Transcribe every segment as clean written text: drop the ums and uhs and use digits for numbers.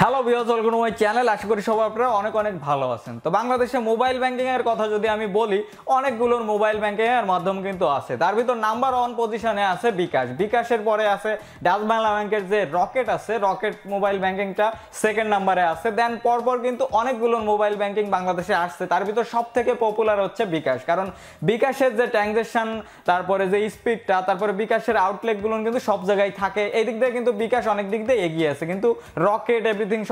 Hello viewers, welcome to my channel. আশা করি সবাই আপনারা অনেক অনেক ভালো আছেন। তো বাংলাদেশে মোবাইল ব্যাংকিং এর কথা যদি আমি বলি, অনেকগুলো মোবাইল ব্যাংকিং এর মাধ্যম কিন্তু আছে। তার ভিতর নাম্বার 1 পজিশনে আছে বিকাশ। বিকাশের পরে আছে ডাচ বাংলা ব্যাংকের যে রকেট আছে, রকেট মোবাইল ব্যাংকিংটা সেকেন্ড নাম্বারে আছে। দেন পরপর কিন্তু অনেকগুলো মোবাইল ব্যাংকিং বাংলাদেশে আসছে। তার ভিতর সবথেকে পপুলার হচ্ছে বিকাশ, কারণ বিকাশের যে ট্রানজাকশন, তারপরে যে স্পিডটা, তারপরে বিকাশের আউটলেটগুলো কিন্তু সব জায়গায় থাকে। এই দিক দিয়ে কিন্তু বিকাশ অনেক দিক দিয়ে এগিয়ে আছে, কিন্তু রকেট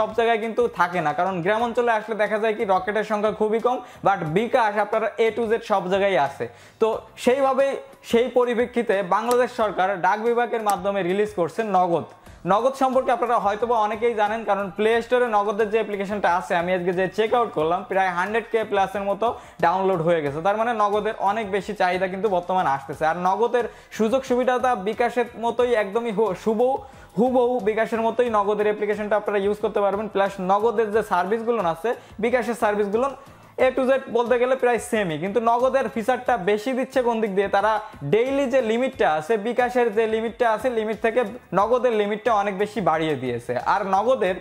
সব জায়গায় কিন্তু থাকে না, কারণ গ্রাম অঞ্চলে আসলে দেখা যায় কি রকেটের সংখ্যা খুবই কম, বাট বিকাশ আপনার A to Z সব জায়গায় আছে। তো সেইভাবে সেই পরিপ্রেক্ষিতে বাংলাদেশ সরকার ডাক বিভাগের মাধ্যমে রিলিজ করছে নগদ। নগদ সম্পর্কে আপনারা হয়তোবা অনেকেই জানেন, কারণ প্লে স্টোরে নগদের যে অ্যাপ্লিকেশনটা আছে, আমি আজকে যে চেক আউট করলাম, প্রায় 100K প্লাসের মতো ডাউনলোড হয়ে গেছে। তার মানে নগদের অনেক বেশি চাহিদা কিন্তু বর্তমানে আসতেছে। আর নগদের সুযোগ সুবিধাটা বিকাশের মতোই একদমই হুবহু বিকাশের মতোই নগদের অ্যাপ্লিকেশনটা আপনারা ইউজ করতে পারবেন। প্লাস নগদের যে সার্ভিসগুলো আছে, বিকাশের সার্ভিসগুলো A to Z বলতে গেলে প্রায় সেমই, কিন্তু নগদের ফিচারটা বেশি দিচ্ছে কোন দিক দিয়ে, তারা ডেইলি যে লিমিটটা আছে, বিকাশের যে লিমিটটা আছে, লিমিট থেকে নগদের লিমিটটা অনেক বেশি বাড়িয়ে দিয়েছে। আর নগদের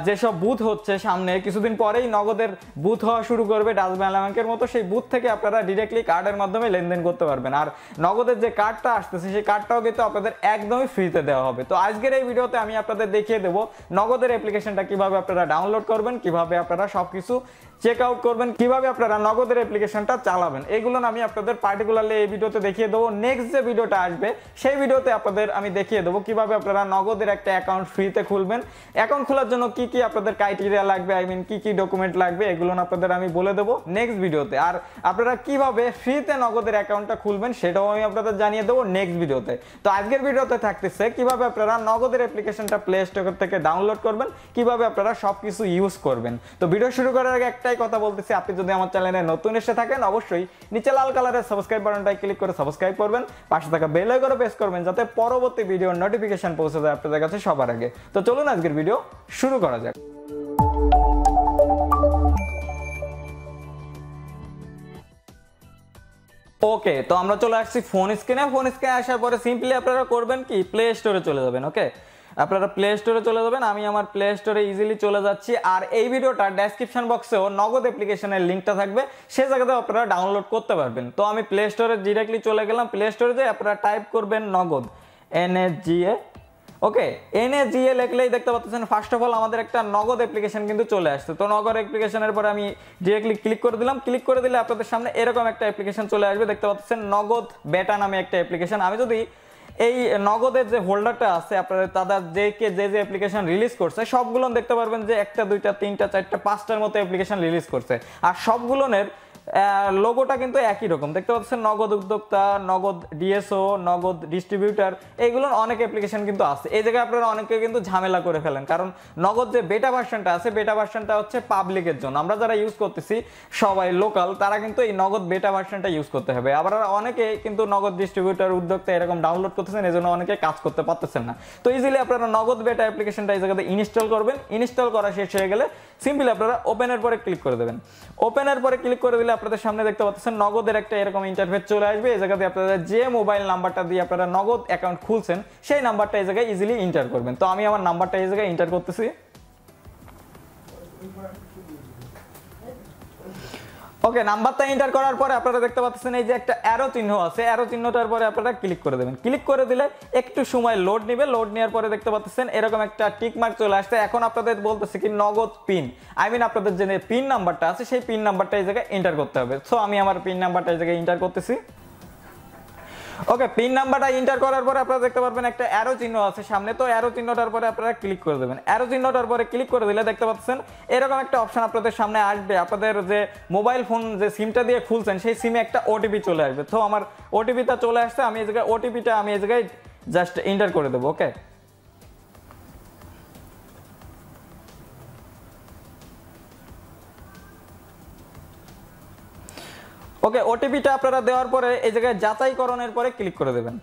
যেসব বুথ হচ্ছে সামনে কিছুদিন পরেই নগদের বুথ হওয়া শুরু করবে ডাচ বাংলা ব্যাংকের মতো। সেই বুথ থেকে আপনারা ডিরেক্টলি কার্ডের মাধ্যমে লেনদেন করতে পারবেন। আর নগদের যে কার্ডটা আসতেছে, সেই কার্ডটাও কিন্তু আপনাদের একদমই ফ্রিতে দেওয়া হবে। তো আজকের এই ভিডিওতে আমি আপনাদের দেখিয়ে দেবো নগদের অ্যাপ্লিকেশনটা কিভাবে আপনারা ডাউনলোড করবেন, কিভাবে আপনারা সবকিছু চেক আউট করবেন, কিভাবে আপনারা নগদের অ্যাপ্লিকেশনটা চালাবেন। এগুলো আমি আপনাদের পার্টিকুলারলি এই ভিডিওতে দেখিয়ে দেবো। নেক্সট যে ভিডিওটা আসবে সেই ভিডিওতে আপনাদের আমি দেখিয়ে দেবো কিভাবে আপনারা নগদের একটা অ্যাকাউন্ট ফ্রিতে খুলবেন। অ্যাকাউন্ট খোলার জন্য কি কি আপনাদের ক্রাইটেরিয়া লাগবে, কি কি ডকুমেন্ট লাগবে, এগুলো আপনাদের আমি বলে দেবো নেক্সট ভিডিওতে। আর আপনারা কিভাবে ফ্রিতে নগদের অ্যাকাউন্টটা খুলবেন সেটাও আমি আপনাদের জানিয়ে দেবো নেক্সট ভিডিওতে। তো আজকের ভিডিওতে থাকতেছে কিভাবে আপনারা নগদের অ্যাপ্লিকেশনটা প্লে স্টোর থেকে ডাউনলোড করবেন, কিভাবে আপনারা সবকিছু ইউজ করবেন। তো ভিডিও শুরু করার আগে একটাই কথা বলতেছি, আপনি যদি আমার চ্যানেলে নতুন এসে থাকেন, অবশ্যই নিচে লাল কালারের সাবস্ক্রাইব বাটনটায় ক্লিক করে সাবস্ক্রাইব করবেন, পাশে থাকা বেল আইকনে প্রেস করবেন, যাতে পরবর্তী ভিডিওর নোটিফিকেশন পৌঁছে যায় আপনাদের কাছে সবার আগে। তো চলুন আজকের ভিডিও শুরু করা যাক। ওকে, তো আমরা চলে আসছি ফোন স্ক্রিনে। ফোন স্ক্রিনে আসার পরে সিম্পলি আপনারা করবেন কি, প্লে স্টোরে চলে যাবেন। ওকে, আপনারা প্লে স্টোরে চলে যাবেন। আমি আমার প্লে স্টোরে ইজিলি চলে যাচ্ছি। আর এই ভিডিওটা ডেসক্রিপশন বক্সেও নগদ অ্যাপ্লিকেশনের লিঙ্কটা থাকবে, সেই জায়গাতে আপনারা ডাউনলোড করতে পারবেন। তো আমি প্লে স্টোরে ডিরেক্টলি চলে গেলাম। প্লে স্টোরে যে আপনারা টাইপ করবেন নগদ, NAGA। ওকে, NAGA লিখলেই দেখতে পাচ্ছেন ফার্স্ট অফ অল আমাদের একটা নগদ অ্যাপ্লিকেশন কিন্তু চলে আসছে। তো নগদ অ্যাপ্লিকেশনের পরে আমি ডিরেক্টলি ক্লিক করে দিলাম। ক্লিক করে দিলে আপনাদের সামনে এরকম একটা অ্যাপ্লিকেশন চলে আসবে। দেখতে পাচ্ছেন নগদ বেটা নামে একটা অ্যাপ্লিকেশন। আমি যদি এই নগদের যে হোল্ডারটা আছে, আপনাদের তাদের যে অ্যাপ্লিকেশন রিলিজ করছে সবগুলো দেখতে পারবেন যে 1টা 2টা 3টা 4টা 5টার মতো অ্যাপ্লিকেশন রিলিজ করছে। আর সবগুলোর লোগোটা কিন্তু একই রকম। দেখতে পাচ্ছেন নগদ উদ্যোক্তা, নগদ DSO, নগদ ডিস্ট্রিবিউটার, এইগুলোর অনেক অ্যাপ্লিকেশন কিন্তু আছে। এই জায়গায় আপনারা অনেকে কিন্তু ঝামেলা করে ফেলেন, কারণ নগদ যে বেটা ভার্সনটা আছে, বেটা ভার্সনটা হচ্ছে পাবলিকের জন্য। আমরা যারা ইউজ করতেছি সবাই লোকাল, তারা কিন্তু এই নগদ বেটা ভার্সনটা ইউজ করতে হবে। আবার অনেকে কিন্তু নগদ ডিস্ট্রিবিউটার, উদ্যোক্তা এরকম ডাউনলোড করতেছেন, এই জন্য অনেকে কাজ করতে পারতেছেন না। তো ইজিলি আপনারা নগদ বেটা অ্যাপ্লিকেশনটা এই জায়গাতে ইনস্টল করবেন। ইনস্টল করা শেষ হয়ে গেলে সিম্পলি আপনারা ওপেনের পরে ক্লিক করে দেবেন। ওপেনের পরে ক্লিক করে দিলে আপনাদের সামনে দেখতে পাচ্ছেন নগদের একটা এরকম ইন্টারফেস চলে আসবে। এই জায়গাতে আপনাদের যে মোবাইল নাম্বারটা দিয়ে আপনারা নগদ অ্যাকাউন্ট খুলছেন, সেই নাম্বারটা এই জায়গায় ইজিলি এন্টার করবেন। তো আমি আমার নাম্বারটা এই জায়গায় এন্টার করতেছি। ওকে, নাম্বারটা এন্টার করার পরে আপনারা দেখতে পাচ্ছেন এই যে একটা অ্যারো চিহ্ন আছে, অ্যারো চিহ্নটার পরে আপনারা ক্লিক করে দেবেন। ক্লিক করে দিলে একটু সময় লোড নেবে। লোড নেওয়ার পরে দেখতে পাচ্ছেন এরকম একটা টিক মার্ক চলে আসছে। এখন আপনাদের বলতেছে কি নগদ পিন, আপনাদের যে পিন নাম্বারটা আছে, সেই পিন নাম্বারটা এই জায়গায় এন্টার করতে হবে। সো আমি আমার পিন নাম্বারটা এই জায়গায় এন্টার করতেছি। ওকে, পিন নাম্বারটা এন্টার করার পরে আপনারা দেখতে পারবেন একটা অ্যারো চিহ্ন আছে সামনে। তো অ্যারো চিহ্নটার পরে আপনারা ক্লিক করে দেবেন। অ্যারো চিহ্নটার পরে ক্লিক করে দিলে দেখতে পাচ্ছেন এরকম একটা অপশন আপনাদের সামনে আসবে। আপনাদের যে মোবাইল ফোন যে সিমটা দিয়ে খুলছেন, সেই সিমে একটা ওটিপি চলে আসবে। তো আমার ওটিপিটা চলে আসছে। আমি এই জায়গায় ওটিপিটা আমি এই জায়গায় জাস্ট এন্টার করে দেবো। ওকে, ওকে, ওটিপিটা আপনারা দেওয়ার পরে এই জায়গায় যাচাইকরণের পরে ক্লিক করে দেবেন।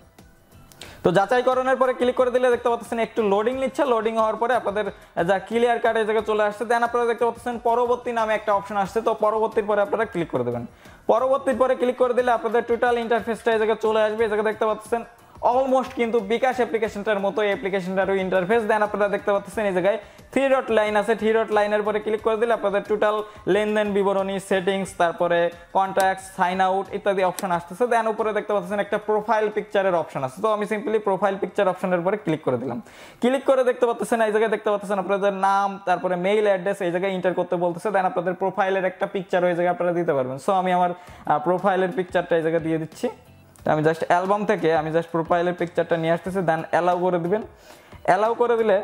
তো যাচাইকরণের পরে ক্লিক করে দিলে দেখতে পাচ্ছেন একটু লোডিং নিচ্ছে। লোডিং হওয়ার পরে আপনাদের যা ক্লিয়ার কার্ড এই জায়গায় চলে আসছে। দেন আপনারা দেখতে পাচ্ছেন পরবর্তী নামে একটা অপশন আসছে। তো পরবর্তীর পরে আপনারা ক্লিক করে দেবেন। পরবর্তীর পরে ক্লিক করে দিলে আপনাদের টোটাল ইন্টারফেসটা এই জায়গায় চলে আসবে। এই জায়গায় দেখতে পাচ্ছেন অলমোস্ট কিন্তু বিকাশ অ্যাপ্লিকেশনটার মতো অ্যাপ্লিকেশনটারও ইন্টারফেস। দেন আপনারা দেখতে পাচ্ছেন এই জায়গায় 3 ডট লাইন আছে, 3 ডট লাইনের পরে ক্লিক করে দিলে আপনাদের টোটাল লেনদেন বিবরণী, সেটিংস, তারপরে কন্ট্যাক্ট, সাইন আউট ইত্যাদি অপশন আসতেছে। দেন উপরে দেখতে পাচ্ছেন একটা প্রোফাইল পিকচারের অপশন আছে, তো আমি সিম্পলি প্রোফাইল পিকচার অপশনের পরে ক্লিক করে দিলাম। ক্লিক করে দেখতে পাচ্ছেন এই জায়গায় দেখতে পাচ্ছেন আপনাদের নাম, তারপরে মেইল অ্যাড্রেস এই জায়গায় এন্টার করতে বলতেছে। দেন আপনাদের প্রোফাইলের একটা পিকচার ওই জায়গায় আপনারা দিতে পারবেন। সো আমি আমার প্রোফাইলের পিকচারটা এই জায়গায় দিয়ে দিচ্ছি। আমি জাস্ট অ্যালবাম থেকে আমি জাস্ট প্রোফাইলের পিকচারটা নিয়ে আসতেছি, দেন অ্যালাউ করে দিবেন। অ্যালাউ করে দিলে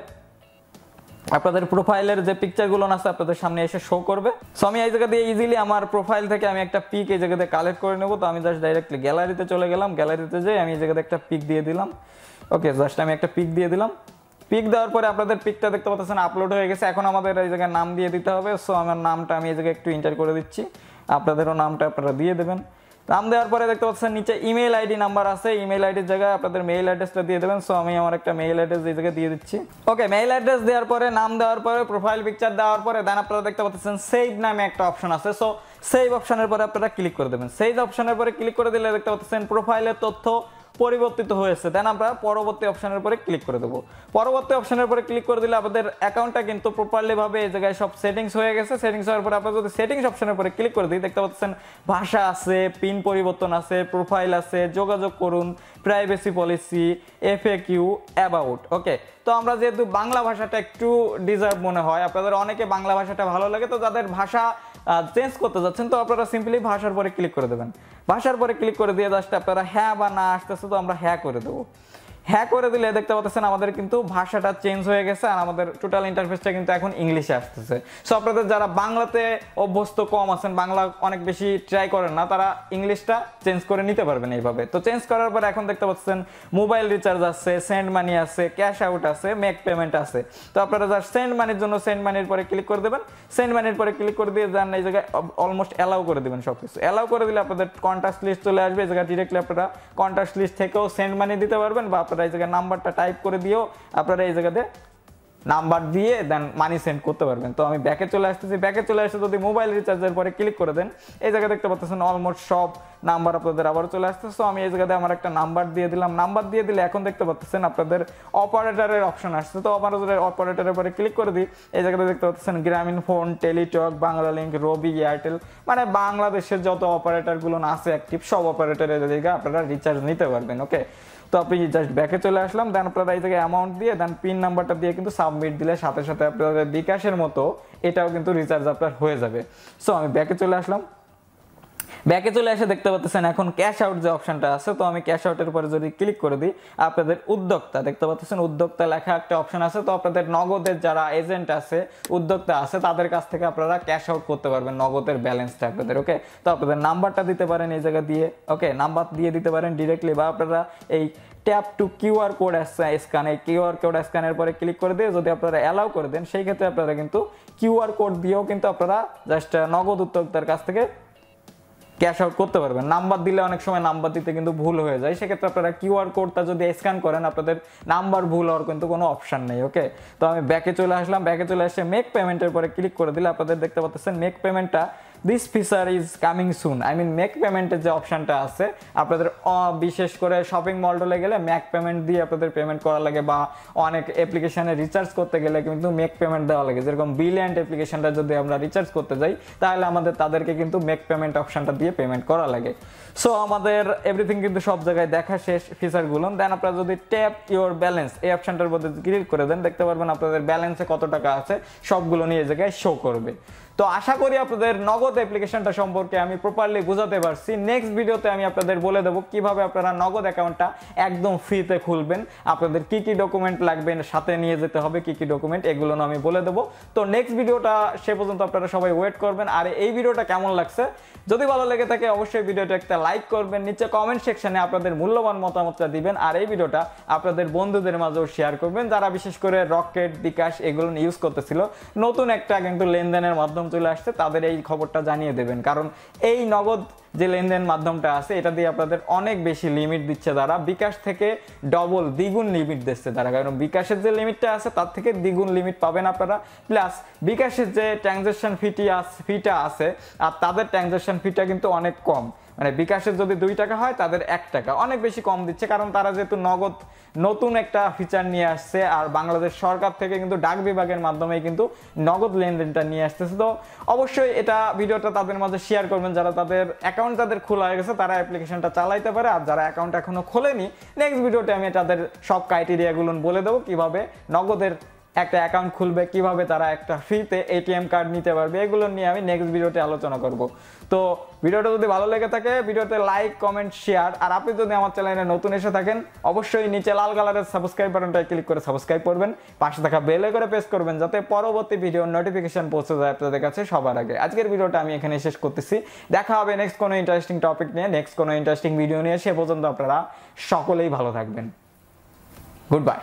আপনাদের প্রোফাইলের যে পিকচারগুলো আছে আপনাদের সামনে এসে শো করবে। সো আমি এই জায়গা দিয়ে ইজিলি আমার প্রোফাইল থেকে আমি একটা পিক এই জায়গাতে কালেক্ট করে নেব। তো আমি জাস্ট ডাইরেক্টলি গ্যালারিতে চলে গেলাম, গ্যালারিতে যাই আমি এই জায়গাতে একটা পিক দিয়ে দিলাম। ওকে, জাস্ট আমি একটা পিক দিয়ে দিলাম। পিক দেওয়ার পরে আপনাদের পিকটা দেখতে পাচ্ছেন আপলোড হয়ে গেছে। এখন আমাদের এই জায়গায় নাম দিয়ে দিতে হবে। সো আমার নামটা আমি এই জায়গায় একটু এন্টার করে দিচ্ছি, আপনাদেরও নামটা আপনারা দিয়ে দেবেন। নাম দেওয়ার পরে দেখতে পাচ্ছেন নিচে ইমেল আইডি নাম্বার আছে, ইমেল আইডির জায়গায় আপনাদের মেইল অ্যাড্রেসটা দিয়ে দেবেন। সো আমি আমার একটা মেইল অ্যাড্রেস এই জায়গায় দিয়ে দিচ্ছি। ওকে, মেইল অ্যাড্রেস দেওয়ার পরে, নাম দেওয়ার পরে, প্রোফাইল পিকচার দেওয়ার পরে দেন আপনারা দেখতে পাচ্ছেন সেভ নামে একটা অপশন আছে। সো সেভ অপশনের পরে আপনারা ক্লিক করে দেবেন। সেভ অপশনের পরে ক্লিক করে দিলে দেখতে পাচ্ছেন প্রোফাইলের তথ্য পরিবর্তিত হয়েছে। দেন আমরা পরবর্তী অপশনের উপরে ক্লিক করে দেবো। পরবর্তী অপশনের উপরে ক্লিক করে দিলে আপনাদের অ্যাকাউন্টটা কিন্তু প্রপারলি ভাবে এই জায়গায় সব সেটিংস হয়ে গেছে। সেটিংস হওয়ার পরে আপনারা যদি সেটিংস অপশনের উপরে ক্লিক করে দিই দেখতে পাচ্ছেন ভাষা আছে, পিন পরিবর্তন আছে, প্রোফাইল আছে, যোগাযোগ করুন, প্রাইভেসি পলিসি, এফএকিউ, অ্যাবাউট। ওকে, তো আমরা যেহেতু বাংলা ভাষাটা একটু ডিজার্ভ মনে হয়, আপনাদের অনেকে বাংলা ভাষাটা ভালো লাগে, তো যাদের ভাষা চেঞ্জ করতে যাচ্ছেন তো আপনারা সিম্পলি ভাষার পরে ক্লিক করে দেবেন। ভাষার পরে ক্লিক করে দিয়ে জাস্ট আপনারা হ্যাঁ বা না আসতেছে, তো আমরা হ্যাঁ করে দেবো। হ্যাঁ করে দিলে দেখতে পাচ্ছেন আমাদের কিন্তু ভাষাটা চেঞ্জ হয়ে গেছে আর আমাদের টোটাল ইন্টারফেসটা কিন্তু এখন ইংলিশে আসতেছে। সো আপনাদের যারা বাংলাতে অভ্যস্ত কম আছেন, বাংলা অনেক বেশি ট্রাই করেন না, তারা ইংলিশটা চেঞ্জ করে নিতে পারবেন এইভাবে। তো চেঞ্জ করার পর এখন দেখতে পাচ্ছেন মোবাইল রিচার্জ আছে, সেন্ড মানি আছে, ক্যাশ আউট আছে, মেক পেমেন্ট আছে। তো আপনারা যারা সেন্ড মানির জন্য সেন্ড মানির পরে ক্লিক করে দেবেন। সেন্ড মানির পরে ক্লিক করে দিয়ে যান এই জায়গায় অলমোস্ট অ্যালাউ করে দেবেন সবকিছু। অ্যালাউ করে দিলে আপনাদের কন্ট্যাক্ট লিস্ট চলে আসবে। এই জায়গায় ডিরেক্টলি আপনারা কন্ট্যাক্ট লিস্ট থেকেও সেন্ড মানি দিতে পারবেন, বা আপনারা এই জায়গায় নাম্বারটা টাইপ করে দিয়েও আপনারা এই জায়গাতে নাম্বার দিয়ে দেন মানি সেন্ড করতে পারবেন। তো আমি ব্যাকে চলে আসতেছি। ব্যাকে চলে আসতে যদি মোবাইল রিচার্জের পরে ক্লিক করে দেন এই জায়গায় দেখতে পাচ্ছেন অলমোস্ট সব নাম্বার আপনাদের আবার চলে আসতেছে। সো আমি এই জায়গাতে আমার একটা নাম্বার দিয়ে দিলাম। নাম্বার দিয়ে দিলে এখন দেখতে পাচ্ছেন আপনাদের অপারেটরের অপশন আসছে। তো অপারেটরের পরে ক্লিক করে দিই এই জায়গাতে দেখতে পাচ্ছেন গ্রামীণ ফোন, টেলিটক, বাংলা লিঙ্ক, রবি, এয়ারটেল, মানে বাংলাদেশের যত অপারেটরগুলো আছে অ্যাক্টিভ সব অপারেটরের জায়গায় আপনারা রিচার্জ নিতে পারবেন। ওকে, তো আপনি জাস্ট ব্যাকে চলে আসলাম। দেন আপনারা এই জায়গায় অ্যামাউন্ট দিয়ে দেন পিন নাম্বারটা দিয়ে কিন্তু সাবমিট দিলে সাথে সাথে আপনাদের বিকাশের মতো এটাও কিন্তু রিচার্জ আপনার হয়ে যাবে। সো আমি ব্যাকে চলে আসলাম। ব্যাকে চলে এসে দেখতে পাচ্ছেন এখন ক্যাশ আউট যে অপশনটা আছে, তো আমি ক্যাশ আউটের উপরে যদি ক্লিক করে দিই আপনাদের উদ্যোক্তা দেখতে পাচ্ছেন উদ্যোক্তা লেখা একটা অপশন আছে। তো আপনাদের নগদের যারা এজেন্ট আছে, উদ্যোক্তা আছে, তাদের কাছ থেকে আপনারা ক্যাশ আউট করতে পারবেন নগদের ব্যালেন্সটা আপনাদের। ওকে, তো আপনাদের নাম্বারটা দিতে পারেন এই জায়গা দিয়ে। ওকে, নাম্বার দিয়ে দিতে পারেন ডিরেক্টলি, বা আপনারা এই tap two QR code scan, এই কিউআর কোড স্ক্যানের পরে ক্লিক করে দিয়ে যদি আপনারা অ্যালাউ করে দেন সেই ক্ষেত্রে আপনারা কিন্তু কিউআর কোড দিয়েও কিন্তু আপনারা জাস্ট নগদ উদ্যোক্তার কাছ থেকে ক্যাশ আউট করতে পারবেন। নাম্বার দিলে অনেক সময় নাম্বার দিতে কিন্তু ভুল হয়ে যায়, সেক্ষেত্রে আপনারা কিউআর কোডটা যদি স্ক্যান করেন আপনাদের নাম্বার ভুল হওয়ার কিন্তু কোনো অপশন নেই। ওকে, তো আমি ব্যাকে চলে আসলাম। ব্যাকে চলে এসে মেক পেমেন্টের পরে ক্লিক করে দিলে আপনাদের দেখতে পাচ্ছেন মেক পেমেন্টটা this feature is coming soon. I mean make পেমেন্টের যে অপশনটা আছে আপনাদের বিশেষ করে শপিং মলে গেলে মেক পেমেন্ট দিয়ে আপনাদের পেমেন্ট করা লাগে, বা অনেক অ্যাপ্লিকেশনে রিচার্জ করতে গেলে কিন্তু মেক পেমেন্ট দেওয়া লাগে। যেরকম বিল অ্যান্ড অ্যাপ্লিকেশনটা যদি আমরা রিচার্জ করতে যাই তাহলে আমাদের তাদেরকে কিন্তু মেক পেমেন্ট অপশনটা দিয়ে পেমেন্ট করা লাগে। সো আমাদের এভরিথিং কিন্তু সব জায়গায় দেখা শেষ ফিচারগুলো। দেন আপনারা যদি ট্যাপ ইউর ব্যালেন্স এই অপশনটার মধ্যে ক্লিক করে দেন দেখতে পারবেন আপনাদের ব্যালেন্সে কত টাকা আছে সবগুলো নিয়ে জায়গায় শো করবে। তো আশা করি আপনাদের নগদ অ্যাপ্লিকেশনটা সম্পর্কে আমি প্রপারলি বুঝাতে পারছি। নেক্সট ভিডিওতে আমি আপনাদের বলে দেবো কিভাবে আপনারা নগদ অ্যাকাউন্টটা একদম ফ্রিতে খুলবেন, আপনাদের কি কি ডকুমেন্ট লাগবে, সাথে নিয়ে যেতে হবে কি কি ডকুমেন্ট, এগুলো আমি বলে দেবো। তো নেক্সট ভিডিওটা সে পর্যন্ত আপনারা সবাই ওয়েট করবেন। আর এই ভিডিওটা কেমন লাগছে যদি ভালো লেগে থাকে অবশ্যই ভিডিওটা একটা লাইক করবেন, নিচে কমেন্ট সেকশনে আপনাদের মূল্যবান মতামতটা দিবেন, আর এই ভিডিওটা আপনাদের বন্ধুদের মাঝেও শেয়ার করবেন যারা বিশেষ করে রকেট, বিকাশ এগুলো ইউজ করতেছিল। নতুন একটা কিন্তু লেনদেনের মাধ্যম চলে আসছে, তাদের এই খবরটা জানিয়ে দেবেন, কারণ এই নগদ যে লেনদেন মাধ্যমটা আছে এটা দিয়ে আপনাদের অনেক বেশি লিমিট দিচ্ছে তারা, বিকাশ থেকে ডবল দ্বিগুণ লিমিট দিচ্ছে তারা, কারণ বিকাশের যে লিমিটটা আছে তার থেকে দ্বিগুণ লিমিট পাবেন আপনারা। প্লাস বিকাশের যে ট্রানজাকশন ফিটা আছে আর তাদের ট্রানজাকশন ফিটা কিন্তু অনেক কম, মানে বিকাশের যদি 2 টাকা হয় তাদের 1 টাকা, অনেক বেশি কম দিচ্ছে, কারণ তারা যেহেতু নগদ নতুন একটা ফিচার নিয়ে আসছে, আর বাংলাদেশ সরকার থেকে কিন্তু ডাক বিভাগের মাধ্যমে কিন্তু নগদ লেনদেনটা নিয়ে আসতেছে। তো অবশ্যই এটা ভিডিওটা তাদের মাঝে শেয়ার করবেন, যারা তাদের অ্যাকাউন্ট তাদের খোলা হয়ে গেছে তারা অ্যাপ্লিকেশনটা চালাইতে পারে, আর যারা অ্যাকাউন্ট এখনো খোলেনি নেক্সট ভিডিওতে আমি তাদের সব ক্রাইটেরিয়াগুলো বলে দেবো, কিভাবে নগদের একটা অ্যাকাউন্ট খুলবে, কিভাবে তারা একটা ফ্রিতে এটিএম কার্ড নিতে পারবে, এগুলো নিয়ে আমি নেক্সট ভিডিওতে আলোচনা করব। তো ভিডিওটা যদি ভালো লেগে থাকে ভিডিওতে লাইক কমেন্ট শেয়ার, আর আপনি যদি আমার চ্যানেলে নতুন এসে থাকেন অবশ্যই নিচে লাল কালারের সাবস্ক্রাইব বাটনটা ক্লিক করে সাবস্ক্রাইব করবেন, পাশে থাকা বেল করে প্রেস করবেন যাতে পরবর্তী ভিডিওর নোটিফিকেশন পৌঁছে যায় আপনাদের কাছে সবার আগে। আজকের ভিডিওটা আমি এখানে শেষ করতেছি, দেখা হবে নেক্সট কোনো ইন্টারেস্টিং টপিক নিয়ে, নেক্সট কোনো ইন্টারেস্টিং ভিডিও নিয়ে। সে পর্যন্ত আপনারা সকলেই ভালো থাকবেন। Good bye.